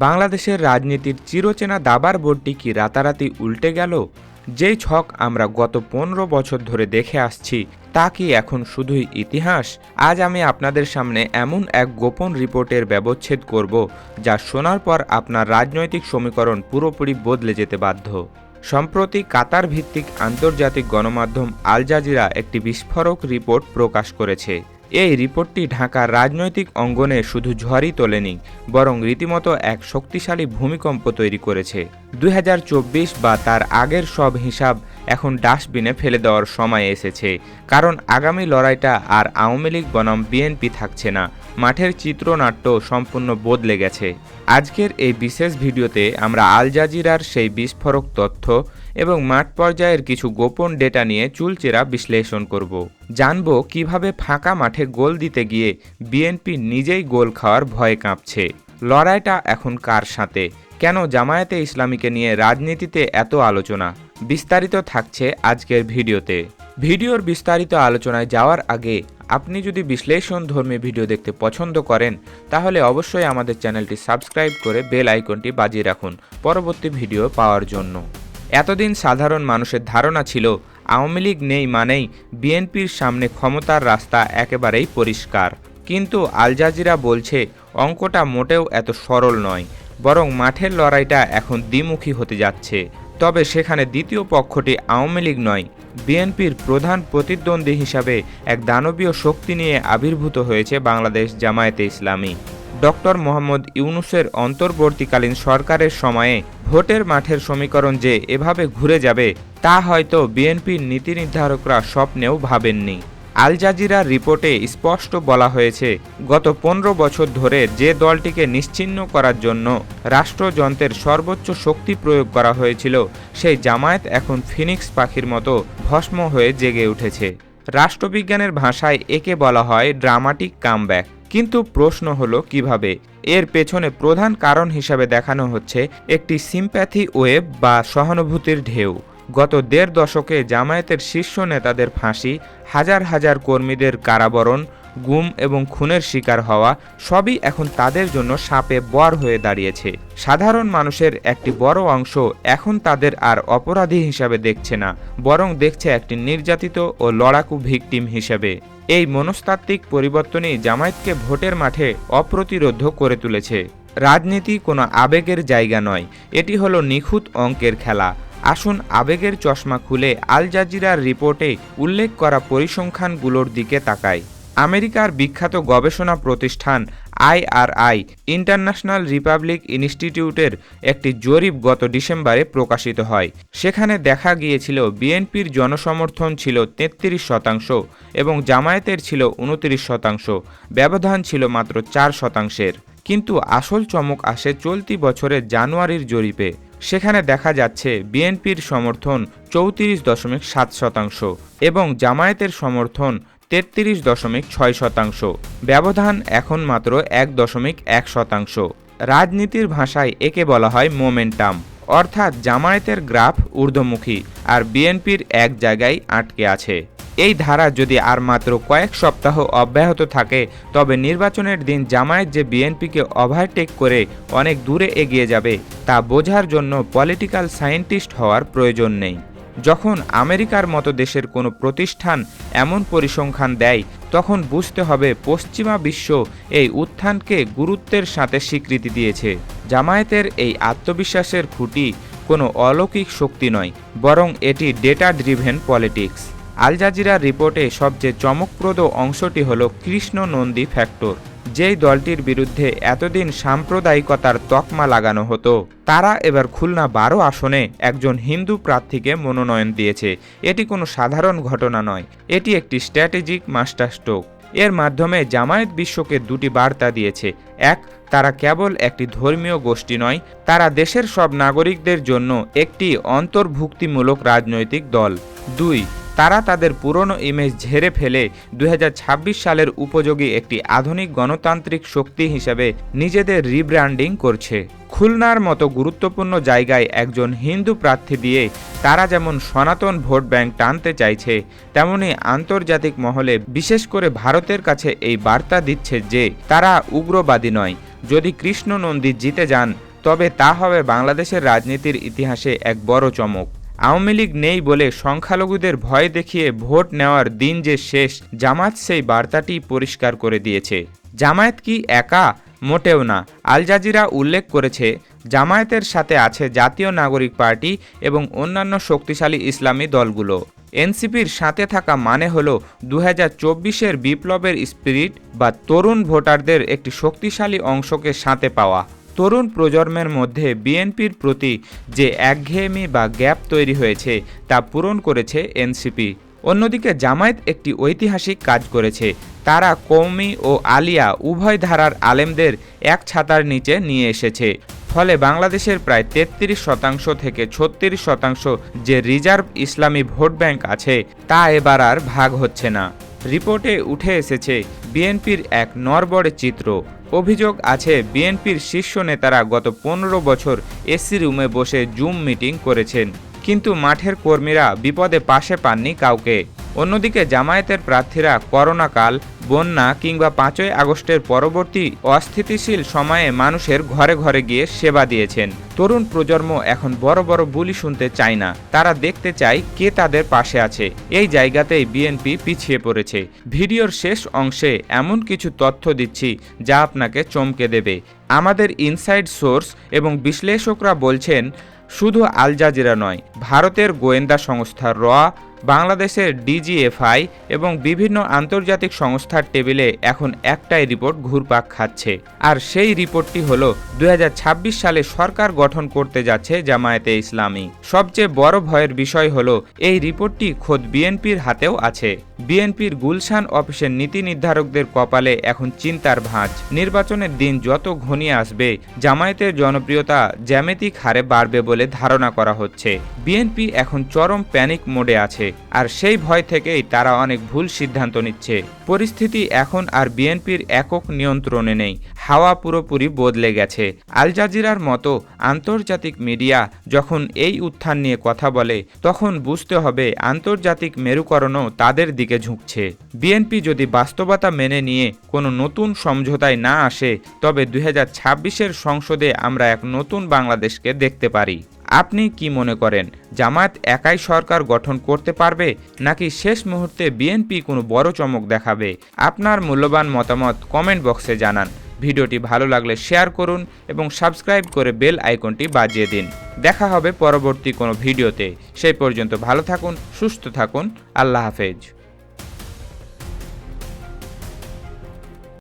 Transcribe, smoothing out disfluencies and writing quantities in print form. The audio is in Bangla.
বাংলাদেশের রাজনীতির চিরচেনা দাবার বোর্ডটি কি রাতারাতি উল্টে গেল? যেই ছক আমরা গত ১৫ বছর ধরে দেখে আসছি তা কি এখন শুধুই ইতিহাস? আজ আমি আপনাদের সামনে এমন এক গোপন রিপোর্টের ব্যবচ্ছেদ করব যা শোনার পর আপনার রাজনৈতিক সমীকরণ পুরোপুরি বদলে যেতে বাধ্য। সম্প্রতি কাতার ভিত্তিক আন্তর্জাতিক গণমাধ্যম আল জাজিরা একটি বিস্ফোরক রিপোর্ট প্রকাশ করেছে। এই রিপোর্টটি ঢাকার রাজনৈতিক অঙ্গনে শুধু ঝড়ই তোলেনি, বরং রীতিমতো এক শক্তিশালী ভূমিকম্প তৈরি করেছে। ২০২৪ বা তার আগের সব হিসাব এখন ডাস্টবিনে ফেলে দেওয়ার সময় এসেছে, কারণ আগামী লড়াইটা আর আওয়ামী লীগ বনাম বিএনপি থাকছে না। মাঠের চিত্রনাট্য সম্পূর্ণ বদলে গেছে। আজকের এই বিশেষ ভিডিওতে আমরা আল জাজিরার সেই বিস্ফোরক তথ্য এবং মাঠ পর্যায়ের কিছু গোপন ডেটা নিয়ে চুলচেরা বিশ্লেষণ করব। জানব কিভাবে ফাঁকা মাঠে গোল দিতে গিয়ে বিএনপি নিজেই গোল খাওয়ার ভয়ে কাঁপছে। লড়াইটা এখন কার সাথে? কেন জামায়াতে ইসলামীকে নিয়ে রাজনীতিতে এত আলোচনা? বিস্তারিত থাকছে আজকের ভিডিওতে। ভিডিওর বিস্তারিত আলোচনায় যাওয়ার আগে আপনি যদি বিশ্লেষণধর্মী ভিডিও দেখতে পছন্দ করেন তাহলে অবশ্যই আমাদের চ্যানেলটি সাবস্ক্রাইব করে বেল আইকনটি বাজিয়ে রাখুন পরবর্তী ভিডিও পাওয়ার জন্য। এতদিন সাধারণ মানুষের ধারণা ছিল আওয়ামী লীগ নেই মানেই বিএনপির সামনে ক্ষমতার রাস্তা একেবারেই পরিষ্কার। কিন্তু আল জাজিরা বলছে অঙ্কটা মোটেও এত সরল নয়, বরং মাঠের লড়াইটা এখন দ্বিমুখী হতে যাচ্ছে। তবে সেখানে দ্বিতীয় পক্ষটি আওয়ামী লীগ নয়, বিএনপির প্রধান প্রতিদ্বন্দ্বী হিসাবে এক দানবীয় শক্তি নিয়ে আবির্ভূত হয়েছে বাংলাদেশ জামায়াতে ইসলামী। ডক্টর মোহাম্মদ ইউনূসের অন্তর্বর্তীকালীন সরকারের সময়ে ভোটের মাঠের সমীকরণ যে এভাবে ঘুরে যাবে তা হয়তো বিএনপির নীতি নির্ধারকরা স্বপ্নেও ভাবেননি। আল জাজিরার রিপোর্টে স্পষ্ট বলা হয়েছে, গত ১৫ বছর ধরে যে দলটিকে নিশ্চিহ্ন করার জন্য রাষ্ট্রযন্ত্রের সর্বোচ্চ শক্তি প্রয়োগ করা হয়েছিল সেই জামায়াত এখন ফিনিক্স পাখির মতো ভস্ম হয়ে জেগে উঠেছে। রাষ্ট্রবিজ্ঞানের ভাষায় একে বলা হয় ড্রামাটিক কামব্যাক। কিন্তু প্রশ্ন হলো কিভাবে? এর পেছনে প্রধান কারণ হিসাবে দেখানো হচ্ছে একটি সিম্প্যাথি ওয়েভ বা সহানুভূতির ঢেউ। গত ১.৫ দশকে জামায়াতের শীর্ষ নেতাদের ফাঁসি, হাজার হাজার কর্মীদের কারাবরণ, গুম এবং খুনের শিকার হওয়া সবই এখন তাদের জন্য শাপে বর হয়ে দাঁড়িয়েছে। সাধারণ মানুষের একটি বড় অংশ এখন তাদের আর অপরাধী হিসাবে দেখছে না, বরং দেখছে একটি নির্যাতিত ও লড়াকু ভিকটিম হিসেবে। এই মনস্তাত্ত্বিক পরিবর্তনই জামায়াতকে ভোটের মাঠে অপ্রতিরোধ্য করে তুলেছে। রাজনীতি কোনো আবেগের জায়গা নয়, এটি হলো নিখুঁত অঙ্কের খেলা। আসুন আবেগের চশমা খুলে আল জাজিরার রিপোর্টে উল্লেখ করা পরিসংখ্যানগুলোর দিকে তাকাই। আমেরিকার বিখ্যাত গবেষণা প্রতিষ্ঠান IRI ইন্টারন্যাশনাল রিপাবলিক ইনস্টিটিউটের একটি জরিপ গত ডিসেম্বরে প্রকাশিত হয়। সেখানে দেখা গিয়েছিল বিএনপির জনসমর্থন ছিল ৩৩% এবং জামায়াতের ছিল ২৯%। ব্যবধান ছিল মাত্র 4%। কিন্তু আসল চমক আসে চলতি বছরের জানুয়ারির জরিপে। সেখানে দেখা যাচ্ছে বিএনপির সমর্থন ৩৪.৭% এবং জামায়াতের সমর্থন ৩৩.৬%। ব্যবধান এখন মাত্র ১.১%। রাজনীতির ভাষায় একে বলা হয় মোমেন্টাম, অর্থাৎ জামায়াতের গ্রাফ ঊর্ধ্বমুখী আর বিএনপির এক জায়গায় আটকে আছে। এই ধারা যদি আর মাত্র কয়েক সপ্তাহ অব্যাহত থাকে তবে নির্বাচনের দিন জামায়াত যে বিএনপিকে ওভারটেক করে অনেক দূরে এগিয়ে যাবে তা বোঝার জন্য পলিটিক্যাল সায়েন্টিস্ট হওয়ার প্রয়োজন নেই। যখন আমেরিকার মতো দেশের কোনো প্রতিষ্ঠান এমন পরিসংখ্যান দেয় তখন বুঝতে হবে পশ্চিমা বিশ্ব এই উত্থানকে গুরুত্বের সাথে স্বীকৃতি দিয়েছে। জামায়াতের এই আত্মবিশ্বাসের খুঁটি কোনো অলৌকিক শক্তি নয়, বরং এটি ডেটা ড্রিভেন পলিটিক্স। আল জাজিরার রিপোর্টে সবচেয়ে চমকপ্রদ অংশটি হল কৃষ্ণ নন্দী ফ্যাক্টর। যেই দলটির বিরুদ্ধে এতদিন সাম্প্রদায়িকতার তকমা লাগানো হতো তারা এবার খুলনা ১২ আসনে একজন হিন্দু প্রার্থীকে মনোনয়ন দিয়েছে। এটি কোনো সাধারণ ঘটনা নয়, এটি একটি স্ট্র্যাটেজিক মাস্টারস্ট্রোক। এর মাধ্যমে জামায়াত বিশ্বকে দুটি বার্তা দিয়েছে। এক, তারা কেবল একটি ধর্মীয় গোষ্ঠী নয়, তারা দেশের সব নাগরিকদের জন্য একটি অন্তর্ভুক্তিমূলক রাজনৈতিক দল। ২, তারা তাদের পুরনো ইমেজ ঝেড়ে ফেলে ২০২৬ সালের উপযোগী একটি আধুনিক গণতান্ত্রিক শক্তি হিসেবে নিজেদের রিব্র্যান্ডিং করছে। খুলনার মতো গুরুত্বপূর্ণ জায়গায় একজন হিন্দু প্রার্থী দিয়ে তারা যেমন সনাতন ভোট ব্যাংক টানতে চাইছে, তেমনি আন্তর্জাতিক মহলে বিশেষ করে ভারতের কাছে এই বার্তা দিচ্ছে যে তারা উগ্রবাদী নয়। যদি কৃষ্ণ নন্দী জিতে যান তবে তা হবে বাংলাদেশের রাজনীতির ইতিহাসে এক বড় চমক। আওয়ামী লীগ নেই বলে সংখ্যালঘুদের ভয় দেখিয়ে ভোট নেওয়ার দিন যে শেষ, জামায়াত সেই বার্তাটি পরিষ্কার করে দিয়েছে। জামায়াত কি একা? মোটেও না। আল জাজিরা উল্লেখ করেছে, জামায়াতের সাথে আছে জাতীয় নাগরিক পার্টি এবং অন্যান্য শক্তিশালী ইসলামী দলগুলো। এনসিপির সাথে থাকা মানে হলো 2024-এর বিপ্লবের স্পিরিট বা তরুণ ভোটারদের একটি শক্তিশালী অংশকে সাথে পাওয়া। তরুণ প্রজন্মের মধ্যে বিএনপির প্রতি যে একঘেয়েমি বা গ্যাপ তৈরি হয়েছে তা পূরণ করেছে এনসিপি। অন্যদিকে জামায়াত একটি ঐতিহাসিক কাজ করেছে। তারা কওমি ও আলিয়া উভয় ধারার আলেমদের এক ছাতার নিচে নিয়ে এসেছে। ফলে বাংলাদেশের প্রায় 33% থেকে 36% যে রিজার্ভ ইসলামী ভোট ব্যাংক আছে তা এবার আর ভাগ হচ্ছে না। রিপোর্টে উঠে এসেছে বিএনপির এক নড়বড়ে চিত্র। অভিযোগ আছে বিএনপির শীর্ষ নেতারা গত 15 বছর এসি রুমে বসে জুম মিটিং করেছেন, কিন্তু মাঠের কর্মীরা বিপদে পাশে পাননি কাউকে। অন্যদিকে জামায়াতের প্রার্থীরা করোনাকাল, বন্যা কিংবা 5ই আগস্টের পরবর্তী অস্থিতিশীল সময়ে মানুষের ঘরে ঘরে গিয়ে সেবা দিয়েছেন। তরুণ প্রজন্ম এখন বড় বড় বুলি শুনতে চায় না, তারা দেখতে চায় কে তাদের পাশে আছে। এই জায়গাতেই বিএনপি পিছিয়ে পড়েছে। ভিডিওর শেষ অংশে এমন কিছু তথ্য দিচ্ছি যা আপনাকে চমকে দেবে। আমাদের ইনসাইড সোর্স এবং বিশ্লেষকরা বলছেন, শুধু আল জাজিরা নয়, ভারতের গোয়েন্দা সংস্থা র, বাংলাদেশের ডিজিএফআই এবং বিভিন্ন আন্তর্জাতিক সংস্থার টেবিলে এখন একটাই রিপোর্ট ঘুরপাক খাচ্ছে। আর সেই রিপোর্টটি হলো 2026 সালে সরকার গঠন করতে যাচ্ছে জামায়াতে ইসলামী। সবচেয়ে বড় ভয়ের বিষয় হলো এই রিপোর্টটি খোদ বিএনপির হাতেও আছে। বিএনপির গুলশান অফিসের নীতি নির্ধারকদের কপালে এখন চিন্তার ভাঁজ। নির্বাচনের দিন যত ঘনিয়ে আসবে, জামায়াতের জনপ্রিয়তা জ্যামিতিক হারে বাড়বে বলে ধারণা করা হচ্ছে। বিএনপি এখন চরম প্যানিক মোডে আছে, আর সেই ভয় থেকেই তারা অনেক ভুল সিদ্ধান্ত নিচ্ছে। পরিস্থিতি এখন আর বিএনপির একক নিয়ন্ত্রণে নেই, হাওয়া পুরোপুরি বদলে গেছে। আল জাজিরার মতো আন্তর্জাতিক মিডিয়া যখন এই উত্থান নিয়ে কথা বলে, তখন বুঝতে হবে আন্তর্জাতিক মেরুকরণও তাদের দিকে ঝুঁকছে। বিএনপি যদি বাস্তবতা মেনে নিয়ে কোনো নতুন সমঝোতায় না আসে, তবে 2026-এর সংসদে আমরা এক নতুন বাংলাদেশকে দেখতে পারি। আপনি কি মনে করেন, জামায়াত একাই সরকার গঠন করতে পারবে, নাকি শেষ মুহূর্তে বিএনপি কোনো বড় চমক দেখাবে? আপনার মূল্যবান মতামত কমেন্ট বক্সে জানান। ভিডিওটি ভালো লাগলে শেয়ার করুন এবং সাবস্ক্রাইব করে বেল আইকনটি বাজিয়ে দিন। দেখা হবে পরবর্তী কোনো ভিডিওতে। সেই পর্যন্ত ভালো থাকুন, সুস্থ থাকুন। আল্লাহ হাফেজ।